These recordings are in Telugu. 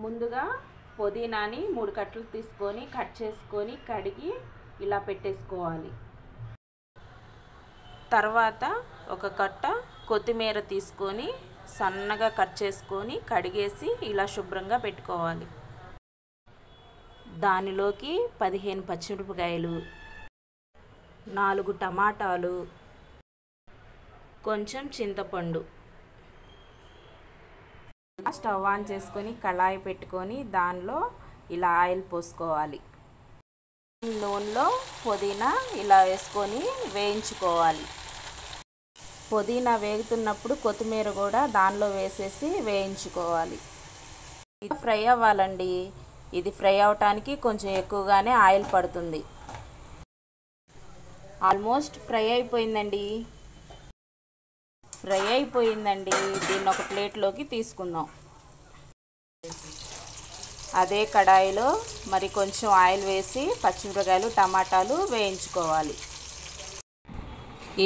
ముందుగా పుదీనాని 3 కట్టలు తీసుకొని కట్ చేసుకొని కడిగి ఇలా పెట్టేసుకోవాలి. తర్వాత ఒక కట్ట కొత్తిమీర తీసుకొని సన్నగా కట్ చేసుకొని కడిగేసి ఇలా శుభ్రంగా పెట్టుకోవాలి. దానిలోకి 15 పచ్చిమిరపకాయలు, 4 టమాటాలు, కొంచెం చింతపండు. స్టవ్ ఆన్ చేసుకొని కళాయి పెట్టుకొని దానిలో ఇలా ఆయిల్ పోసుకోవాలి. నూనెలో పుదీనా ఇలా వేసుకొని వేయించుకోవాలి. పుదీనా వేగుతున్నప్పుడు కొత్తిమీర కూడా దానిలో వేసేసి వేయించుకోవాలి. ఇది ఫ్రై అవ్వాలండి. ఇది ఫ్రై అవటానికి కొంచెం ఎక్కువగానే ఆయిల్ పడుతుంది. ఆల్మోస్ట్ ఫ్రై అయిపోయిందండి. దీన్ని ఒక ప్లేట్లోకి తీసుకుందాం. అదే కడాయిలో మరి కొంచెం ఆయిల్ వేసి పచ్చిమిరపకాయలు, టమాటాలు వేయించుకోవాలి.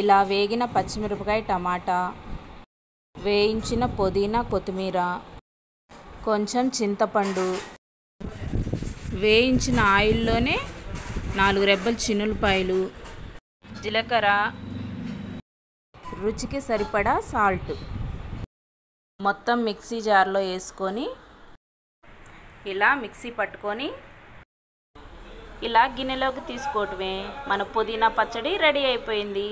ఇలా వేగిన పచ్చిమిరపకాయ, టమాటా, వేయించిన పుదీనా, కొత్తిమీర, కొంచెం చింతపండు, వేయించిన ఆయిల్లోనే 4 రెబ్బలు చిన్నులపాయలు, జీలకర్ర, రుచికి సరిపడా సాల్ట్ మొత్తం మిక్సీ జార్లో వేసుకొని ఇలా మిక్సీ పట్టుకొని ఇలా గిన్నెలోకి తీసుకోవటమే. మన పుదీనా పచ్చడి రెడీ అయిపోయింది.